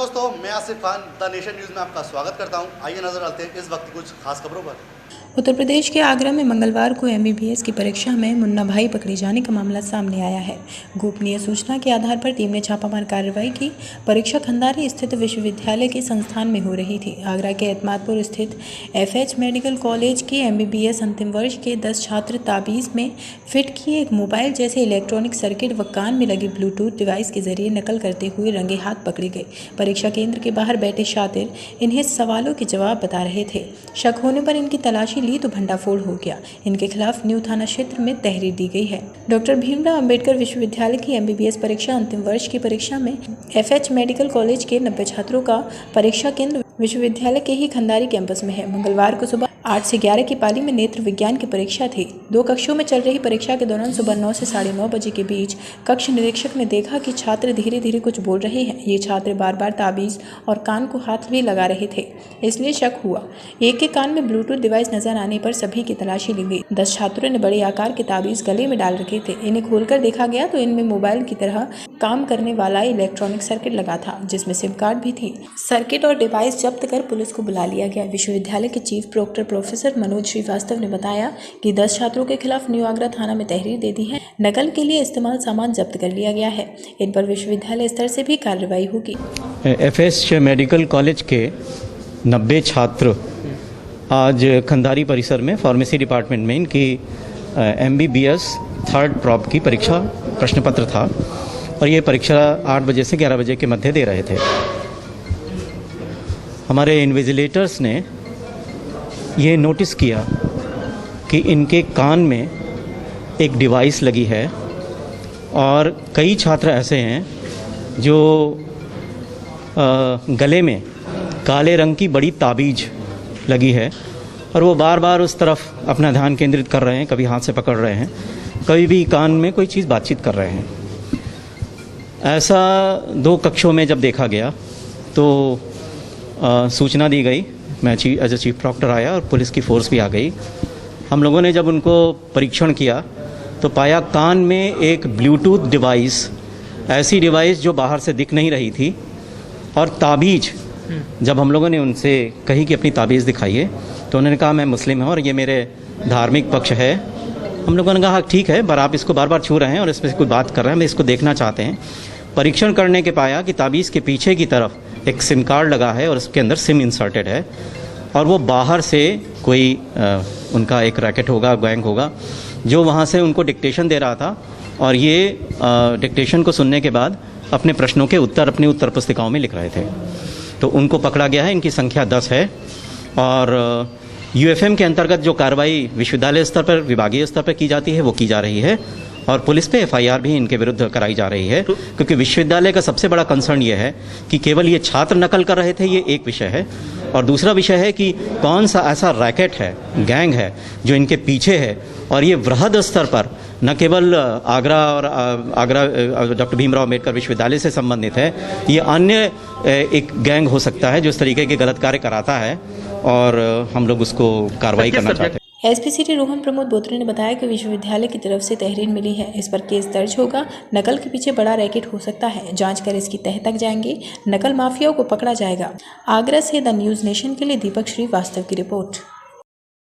दोस्तों, मैं Asif Khan the nation news में आपका स्वागत करता हूं। आइए नजर डालते हैं इस वक्त की कुछ खास खबरों पर। उत्तर प्रदेश के आगरा में मंगलवार को एमबीबीएस की परीक्षा में मुन्ना भाई पकड़े जाने का मामला सामने आया है। गोपनीय सूचना के आधार पर टीम ने छापामार कार्रवाई की। परीक्षा खंडारी स्थित विश्वविद्यालय के संस्थान में हो रही थी। आगरा के एतमादपुर स्थित एफएच मेडिकल कॉलेज के एमबीबीएस अंतिम वर्ष के 10 छात्र ताबीज में फिट किए एक मोबाइल जैसे इलेक्ट्रॉनिक सर्किट व कान में लगे ब्लूटूथ डिवाइस के जरिए नकल करते हुए रंगे हाथ पकड़े गए। परीक्षा केंद्र के बाहर बैठे शातिर इन्हें सवालों के जवाब बता रहे थे। शक होने पर इनकी तलाशी ली तो भंडाफोड़ हो गया। इनके खिलाफ न्यू थाना क्षेत्र में तहरीर दी गई है। डॉक्टर भीमराव अंबेडकर विश्वविद्यालय की एमबीबीएस परीक्षा अंतिम वर्ष की परीक्षा में एफएच मेडिकल कॉलेज के 90 छात्रों का परीक्षा केंद्र विश्वविद्यालय के ही खंडारी कैंपस में है। मंगलवार को सुबह 8 से 11 की पाली में नेत्र विज्ञान की परीक्षा थी। 2 कक्षों में चल रही परीक्षा के दौरान सुबह 9 से 9:30 बजे के बीच कक्ष निरीक्षक ने देखा कि छात्र धीरे धीरे कुछ बोल रहे हैं। ये छात्र बार बार ताबीज और कान को हाथ भी लगा रहे थे, इसलिए शक हुआ। एक के कान में ब्लूटूथ डिवाइस नजर आने पर सभी की तलाशी ली गई। 10 छात्रों ने बड़े आकार के ताबीज गले में डाल रखे थे। इन्हें खोलकर देखा गया तो इनमें मोबाइल की तरह काम करने वाला इलेक्ट्रॉनिक सर्किट लगा था, जिसमें सिम कार्ड भी थी। सर्किट और डिवाइस जब्त कर पुलिस को बुला लिया गया। विश्वविद्यालय के chief proctor professor Manoj Srivastava ने बताया कि 10 छात्रों के खिलाफ न्यू आगरा थाना में तहरीर दे दी है। नकल के लिए इस्तेमाल सामान जब्त कर लिया गया है। इन पर विश्वविद्यालय स्तर से भी कार्रवाई होगी। एफएच मेडिकल कॉलेज के 90 छात्र आज खंडारी परिसर में फार्मेसी डिपार्टमेंट में इनकी एमबीबीएस थर्ड प्रॉप की परीक्षा प्रश्न पत्र था और ये परीक्षा 8 बजे से 11 बजे के मध्य दे रहे थे। हमारे इन्विजिलेटर्स ने ये नोटिस किया कि इनके कान में एक डिवाइस लगी है और कई छात्र ऐसे हैं जो गले में काले रंग की बड़ी ताबीज लगी है और वो बार बार उस तरफ अपना ध्यान केंद्रित कर रहे हैं, कभी हाथ से पकड़ रहे हैं, कभी भी कान में कोई चीज़ बातचीत कर रहे हैं। ऐसा 2 कक्षों में जब देखा गया तो सूचना दी गई। मैं एज ए चीफ प्रॉक्टर आया और पुलिस की फोर्स भी आ गई। हम लोगों ने जब उनको परीक्षण किया तो पाया कान में एक ब्लूटूथ डिवाइस, ऐसी डिवाइस जो बाहर से दिख नहीं रही थी, और ताबीज। जब हम लोगों ने उनसे कही कि अपनी ताबीज़ दिखाइए तो उन्होंने कहा मैं मुस्लिम हूँ और ये मेरे धार्मिक पक्ष है। हम लोगों ने कहा ठीक है, पर आप इसको बार बार छू रहे हैं और इसमें कोई बात कर रहे हैं, हम इसको देखना चाहते हैं। परीक्षण करने के पाया कि ताबीज़ के पीछे की तरफ एक सिम कार्ड लगा है और उसके अंदर सिम इंसर्टेड है और वो बाहर से कोई उनका एक रैकेट होगा, गैंग होगा, जो वहाँ से उनको डिक्टेशन दे रहा था और ये डिक्टेशन को सुनने के बाद अपने प्रश्नों के उत्तर अपनी उत्तर पुस्तिकाओं में लिख रहे थे। तो उनको पकड़ा गया है। इनकी संख्या 10 है और यूएफएम के अंतर्गत जो कार्रवाई विश्वविद्यालय स्तर पर, विभागीय स्तर पर की जाती है वो की जा रही है और पुलिस पे एफआईआर भी इनके विरुद्ध कराई जा रही है, क्योंकि विश्वविद्यालय का सबसे बड़ा कंसर्न ये है कि केवल ये छात्र नकल कर रहे थे, ये एक विषय है, और दूसरा विषय है कि कौन सा ऐसा रैकेट है, गैंग है जो इनके पीछे है और ये वृहद स्तर पर न केवल आगरा डॉक्टर भीमराव अंबेडकर विश्वविद्यालय से संबंधित है, ये अन्य एक गैंग हो सकता है जो इस तरीके के गलत कार्य कराता है और हम लोग उसको कार्रवाई करना चाहते हैं। एसपी सिटी रोहन प्रमोद बोत्रे ने बताया कि विश्वविद्यालय की तरफ से तहरीर मिली है। इस पर केस दर्ज होगा। नकल के पीछे बड़ा रैकेट हो सकता है, जांच कर इसकी तह तक जाएंगे। नकल माफियाओं को पकड़ा जाएगा। आगरा से द न्यूज़ नेशन के लिए दीपक श्रीवास्तव की रिपोर्ट।